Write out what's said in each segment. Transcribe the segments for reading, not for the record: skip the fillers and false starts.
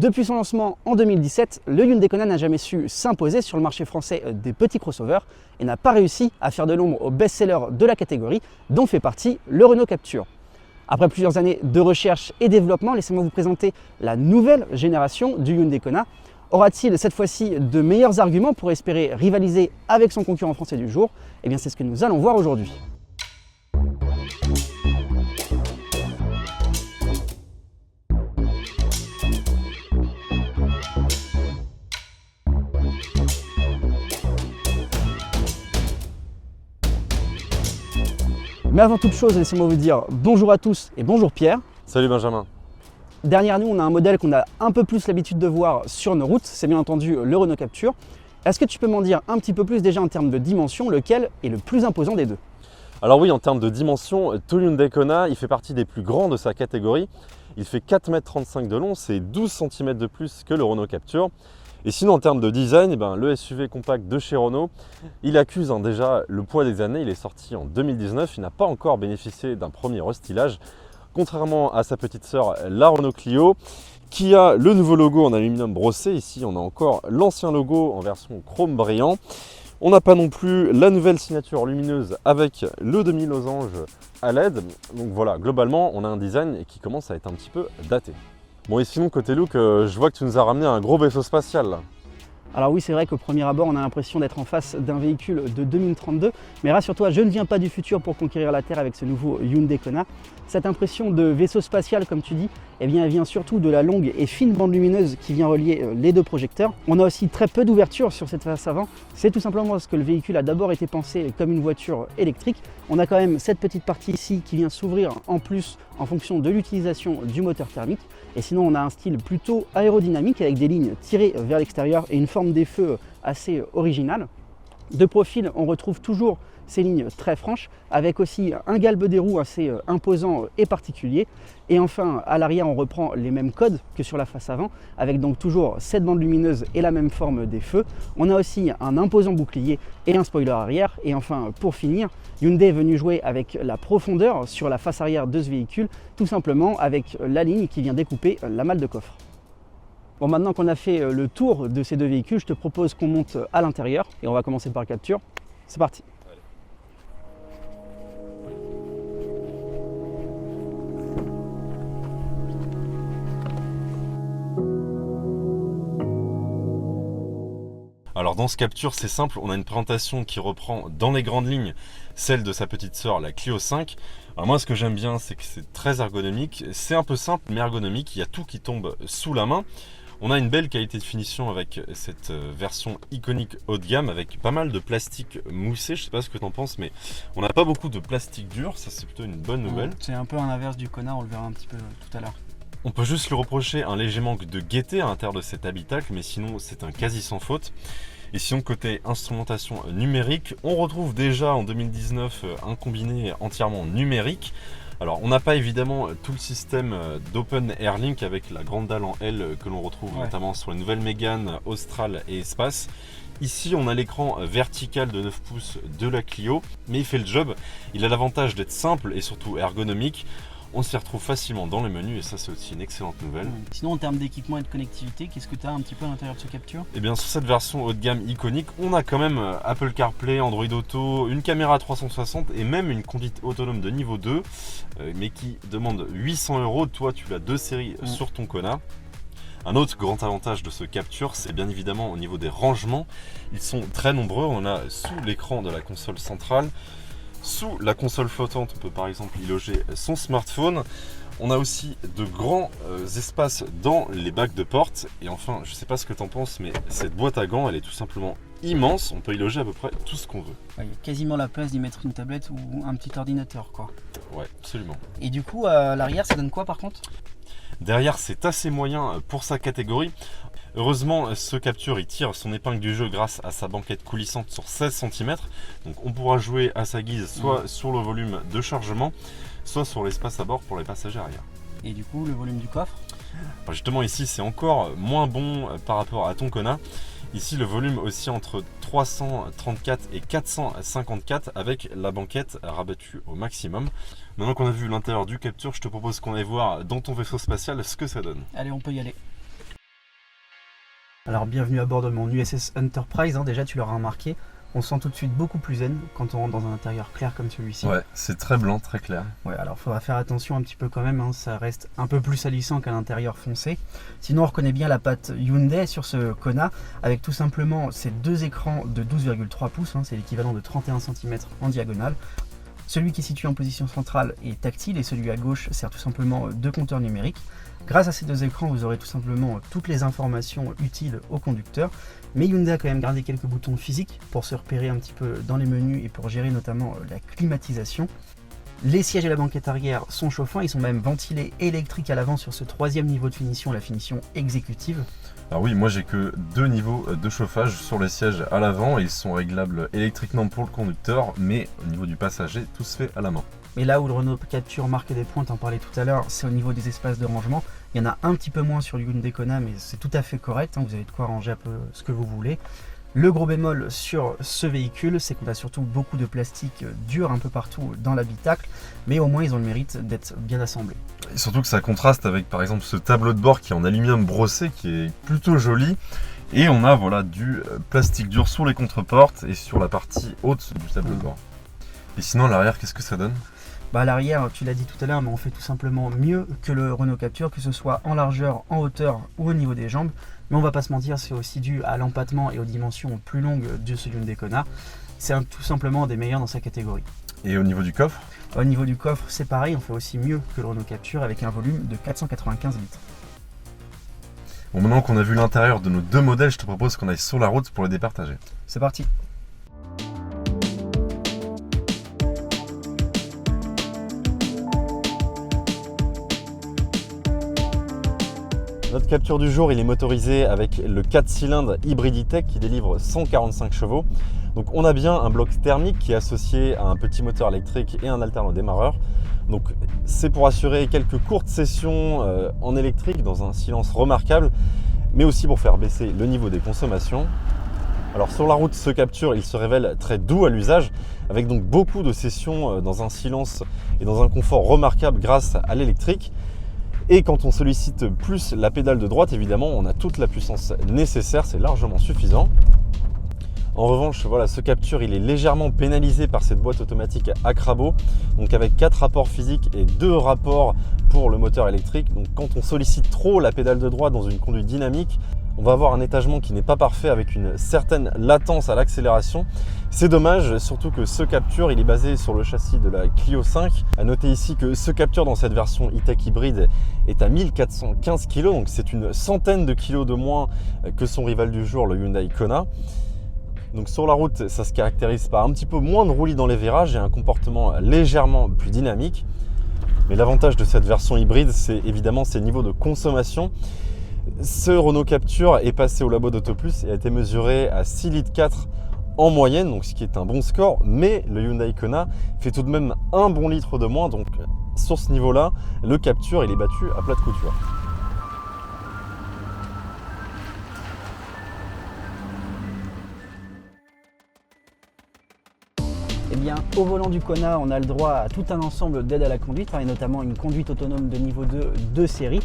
Depuis son lancement en 2017, le Hyundai Kona n'a jamais su s'imposer sur le marché français des petits crossovers et n'a pas réussi à faire de l'ombre au best-seller de la catégorie dont fait partie le Renault Captur. Après plusieurs années de recherche et développement, laissez-moi vous présenter la nouvelle génération du Hyundai Kona. Aura-t-il cette fois-ci de meilleurs arguments pour espérer rivaliser avec son concurrent français du jour? Eh bien c'est ce que nous allons voir aujourd'hui. Mais avant toute chose, laissez-moi vous dire bonjour à tous et bonjour Pierre. Salut Benjamin. Derrière nous, on a un modèle qu'on a un peu plus l'habitude de voir sur nos routes, c'est bien entendu le Renault Captur. Est-ce que tu peux m'en dire un petit peu plus déjà en termes de dimension, lequel est le plus imposant des deux? Alors oui, en termes de dimension, tout Hyundai Kona, il fait partie des plus grands de sa catégorie. Il fait 4,35 m de long, c'est 12 cm de plus que le Renault Captur. Et sinon, en termes de design, le SUV compact de chez Renault, il accuse déjà le poids des années. Il est sorti en 2019, il n'a pas encore bénéficié d'un premier restylage, contrairement à sa petite sœur, la Renault Clio, qui a le nouveau logo en aluminium brossé. Ici, on a encore l'ancien logo en version chrome brillant. On n'a pas non plus la nouvelle signature lumineuse avec le demi-losange à LED. Donc voilà, globalement, on a un design qui commence à être un petit peu daté. Bon, et sinon, côté look, je vois que tu nous as ramené un gros vaisseau spatial là. Alors oui, c'est vrai qu'au premier abord, on a l'impression d'être en face d'un véhicule de 2032. Mais rassure-toi, je ne viens pas du futur pour conquérir la Terre avec ce nouveau Hyundai Kona. Cette impression de vaisseau spatial, comme tu dis, eh bien, elle vient surtout de la longue et fine bande lumineuse qui vient relier les deux projecteurs. On a aussi très peu d'ouverture sur cette face avant. C'est tout simplement parce que le véhicule a d'abord été pensé comme une voiture électrique. On a quand même cette petite partie ici qui vient s'ouvrir en plus en fonction de l'utilisation du moteur thermique. Et sinon, on a un style plutôt aérodynamique avec des lignes tirées vers l'extérieur et une forme des feux assez originale. De profil, on retrouve toujours ces lignes très franches avec aussi un galbe des roues assez imposant et particulier. Et enfin, à l'arrière, on reprend les mêmes codes que sur la face avant avec donc toujours cette bande lumineuse et la même forme des feux. On a aussi un imposant bouclier et un spoiler arrière. Et enfin, pour finir, Hyundai est venu jouer avec la profondeur sur la face arrière de ce véhicule, tout simplement avec la ligne qui vient découper la malle de coffre. Bon, maintenant qu'on a fait le tour de ces deux véhicules, je te propose qu'on monte à l'intérieur et on va commencer par le Captur. C'est parti. Alors dans ce Captur, c'est simple, on a une présentation qui reprend dans les grandes lignes celle de sa petite sœur, la Clio 5. Alors moi, ce que j'aime bien, c'est que c'est très ergonomique. C'est un peu simple, mais ergonomique. Il y a tout qui tombe sous la main. On a une belle qualité de finition avec cette version iconique haut de gamme, avec pas mal de plastique moussé. Je sais pas ce que tu en penses, mais on n'a pas beaucoup de plastique dur. Ça, c'est plutôt une bonne nouvelle. C'est un peu à l'inverse du Kona, on le verra un petit peu tout à l'heure. On peut juste lui reprocher un léger manque de gaieté à l'intérieur de cet habitacle, mais sinon c'est un quasi sans faute. Et sinon, côté instrumentation numérique, on retrouve déjà en 2019 un combiné entièrement numérique. Alors on n'a pas évidemment tout le système d'Open Air Link avec la grande dalle en L que l'on retrouve notamment sur les nouvelles Mégane, Austral et Espace. Ici on a l'écran vertical de 9 pouces de la Clio, mais il fait le job. Il a l'avantage d'être simple et surtout ergonomique. On s'y retrouve facilement dans les menus et ça c'est aussi une excellente nouvelle. Sinon en termes d'équipement et de connectivité, qu'est-ce que tu as un petit peu à l'intérieur de ce Captur? Et bien sur cette version haut de gamme iconique, on a quand même Apple CarPlay, Android Auto, une caméra 360 et même une conduite autonome de niveau 2, mais qui demande 800 €. Toi tu l'as 2 séries sur ton Kona. Un autre grand avantage de ce Captur, c'est bien évidemment au niveau des rangements. Ils sont très nombreux, on a sous l'écran de la console centrale. Sous la console flottante, on peut par exemple y loger son smartphone. On a aussi de grands espaces dans les bacs de porte. Et enfin, je ne sais pas ce que tu en penses, mais cette boîte à gants, elle est tout simplement immense. On peut y loger à peu près tout ce qu'on veut. Il y a quasiment la place d'y mettre une tablette ou un petit ordinateur, quoi. Ouais, absolument. Et du coup, à l'arrière, ça donne quoi par contre? Derrière, c'est assez moyen pour sa catégorie. Heureusement, ce Captur il tire son épingle du jeu grâce à sa banquette coulissante sur 16 cm. Donc on pourra jouer à sa guise soit sur le volume de chargement, soit sur l'espace à bord pour les passagers arrière. Et du coup, le volume du coffre? Alors justement ici, c'est encore moins bon par rapport à ton Kona. Ici, le volume aussi entre 334 et 454 avec la banquette rabattue au maximum. Maintenant qu'on a vu l'intérieur du Captur, je te propose qu'on aille voir dans ton vaisseau spatial ce que ça donne. Allez, on peut y aller. Alors bienvenue à bord de mon USS Enterprise, déjà tu l'auras remarqué, on se sent tout de suite beaucoup plus zen quand on rentre dans un intérieur clair comme celui-ci. Ouais, c'est très blanc, très clair. Ouais, alors il faudra faire attention un petit peu quand même, ça reste un peu plus salissant qu'un intérieur foncé. Sinon on reconnaît bien la patte Hyundai sur ce Kona, avec tout simplement ces deux écrans de 12,3 pouces, c'est l'équivalent de 31 cm en diagonale. Celui qui est situé en position centrale est tactile et celui à gauche sert tout simplement de compteur numérique. Grâce à ces deux écrans, vous aurez tout simplement toutes les informations utiles au conducteur. Mais Hyundai a quand même gardé quelques boutons physiques pour se repérer un petit peu dans les menus et pour gérer notamment la climatisation. Les sièges et la banquette arrière sont chauffants, ils sont même ventilés électriques à l'avant sur ce troisième niveau de finition, la finition exécutive. Alors oui, moi j'ai que 2 niveaux de chauffage sur les sièges à l'avant et ils sont réglables électriquement pour le conducteur, mais au niveau du passager, tout se fait à la main. Mais là où le Renault Captur marque des points, t'en parlais tout à l'heure, c'est au niveau des espaces de rangement. Il y en a un petit peu moins sur le Hyundai Kona, mais c'est tout à fait correct, vous avez de quoi ranger un peu ce que vous voulez. Le gros bémol sur ce véhicule, c'est qu'on a surtout beaucoup de plastique dur un peu partout dans l'habitacle, mais au moins ils ont le mérite d'être bien assemblés. Et surtout que ça contraste avec par exemple ce tableau de bord qui est en aluminium brossé, qui est plutôt joli. Et on a voilà, du plastique dur sur les contreportes et sur la partie haute du tableau de bord. Et sinon, l'arrière, qu'est-ce que ça donne ? À l'arrière, tu l'as dit tout à l'heure, mais on fait tout simplement mieux que le Renault Captur, que ce soit en largeur, en hauteur ou au niveau des jambes. Mais on va pas se mentir, c'est aussi dû à l'empattement et aux dimensions plus longues de ce Hyundai Kona. C'est tout simplement des meilleurs dans sa catégorie. Et au niveau du coffre ? Au niveau du coffre, c'est pareil, on fait aussi mieux que le Renault Captur avec un volume de 495 litres. Bon, maintenant qu'on a vu l'intérieur de nos deux modèles, je te propose qu'on aille sur la route pour les départager. C'est parti. Notre Captur du jour, il est motorisé avec le 4 cylindres Hybriditech qui délivre 145 chevaux. Donc on a bien un bloc thermique qui est associé à un petit moteur électrique et un alternant démarreur. Donc c'est pour assurer quelques courtes sessions en électrique dans un silence remarquable, mais aussi pour faire baisser le niveau des consommations. Alors sur la route, ce Captur, il se révèle très doux à l'usage, avec donc beaucoup de sessions dans un silence et dans un confort remarquable grâce à l'électrique. Et quand on sollicite plus la pédale de droite, évidemment, on a toute la puissance nécessaire, c'est largement suffisant. En revanche, voilà, ce Captur, il est légèrement pénalisé par cette boîte automatique Acrabo, donc avec 4 rapports physiques et 2 rapports pour le moteur électrique. Donc quand on sollicite trop la pédale de droite dans une conduite dynamique, on va avoir un étagement qui n'est pas parfait avec une certaine latence à l'accélération. C'est dommage, surtout que ce Captur, il est basé sur le châssis de la Clio 5. À noter ici que ce Captur dans cette version E-Tech hybride est à 1415 kg, donc c'est une centaine de kilos de moins que son rival du jour, le Hyundai Kona. Donc sur la route, ça se caractérise par un petit peu moins de roulis dans les virages et un comportement légèrement plus dynamique. Mais l'avantage de cette version hybride, c'est évidemment ses niveaux de consommation. Ce Renault Captur est passé au labo d'AutoPlus et a été mesuré à 6,4 litres en moyenne, donc ce qui est un bon score, mais le Hyundai Kona fait tout de même un bon litre de moins, donc sur ce niveau-là, le Captur il est battu à plat de couture. Eh bien, au volant du Kona, on a le droit à tout un ensemble d'aides à la conduite, et notamment une conduite autonome de niveau 2 de série,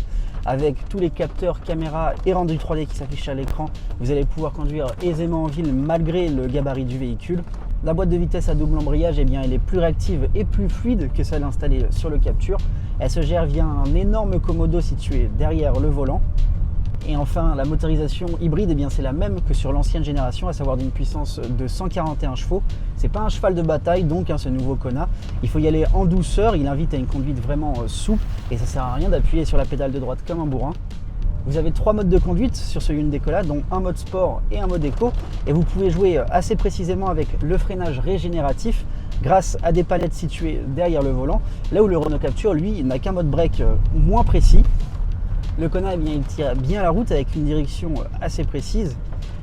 avec tous les capteurs, caméras et rendu 3D qui s'affichent à l'écran. Vous allez pouvoir conduire aisément en ville malgré le gabarit du véhicule. La boîte de vitesse à double embrayage, eh bien, elle est plus réactive et plus fluide que celle installée sur le Captur. Elle se gère via un énorme commodo situé derrière le volant. Et enfin, la motorisation hybride, eh bien, c'est la même que sur l'ancienne génération, à savoir d'une puissance de 141 chevaux. C'est pas un cheval de bataille, donc ce nouveau Kona. Il faut y aller en douceur, il invite à une conduite vraiment souple et ça sert à rien d'appuyer sur la pédale de droite comme un bourrin. Vous avez 3 modes de conduite sur ce Hyundai Kona, dont un mode sport et un mode éco. Et vous pouvez jouer assez précisément avec le freinage régénératif grâce à des palettes situées derrière le volant, là où le Renault Captur, lui, n'a qu'un mode break moins précis. Le Kona, eh bien, il tire bien la route avec une direction assez précise.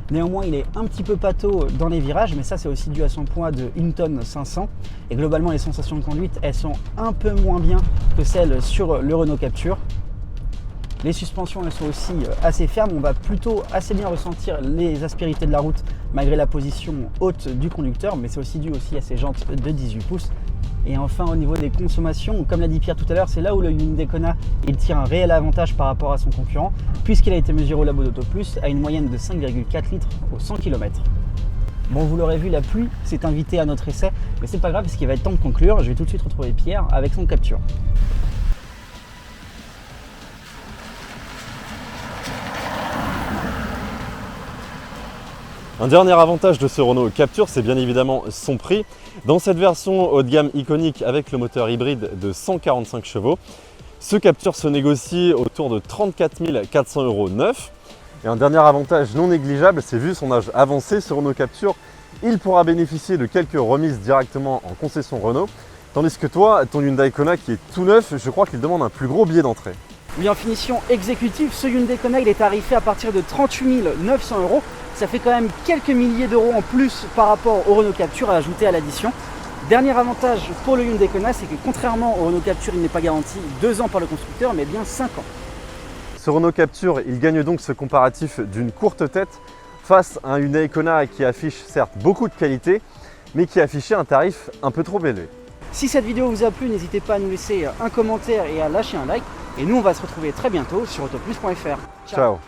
Néanmoins, il est un petit peu pâteau dans les virages, mais ça c'est aussi dû à son poids de 1 tonne 500. Et globalement, les sensations de conduite, elles sont un peu moins bien que celles sur le Renault Captur. Les suspensions, elles sont aussi assez fermes. On va plutôt assez bien ressentir les aspérités de la route malgré la position haute du conducteur, mais c'est aussi dû à ses jantes de 18 pouces. Et enfin au niveau des consommations, comme l'a dit Pierre tout à l'heure, c'est là où le Hyundai Kona il tire un réel avantage par rapport à son concurrent, puisqu'il a été mesuré au labo d'Auto Plus à une moyenne de 5,4 litres au 100 km. Bon, vous l'aurez vu, la pluie s'est invitée à notre essai, mais c'est pas grave parce qu'il va être temps de conclure. Je vais tout de suite retrouver Pierre avec son Captur. Un dernier avantage de ce Renault Captur, c'est bien évidemment son prix. Dans cette version haut de gamme iconique avec le moteur hybride de 145 chevaux, ce Captur se négocie autour de 34 400 € neuf. Et un dernier avantage non négligeable, c'est vu son âge avancé, ce Renault Captur, il pourra bénéficier de quelques remises directement en concession Renault. Tandis que toi, ton Hyundai Kona qui est tout neuf, je crois qu'il demande un plus gros billet d'entrée. Oui, en finition exécutive, ce Hyundai Kona il est tarifé à partir de 38 900 €. Ça fait quand même quelques milliers d'euros en plus par rapport au Renault Captur à ajouter à l'addition. Dernier avantage pour le Hyundai Kona, c'est que contrairement au Renault Captur, il n'est pas garanti 2 ans par le constructeur, mais bien 5 ans. Ce Renault Captur, il gagne donc ce comparatif d'une courte tête face à un Hyundai Kona qui affiche certes beaucoup de qualité, mais qui affichait un tarif un peu trop élevé. Si cette vidéo vous a plu, n'hésitez pas à nous laisser un commentaire et à lâcher un like. Et nous, on va se retrouver très bientôt sur autoplus.fr. Ciao.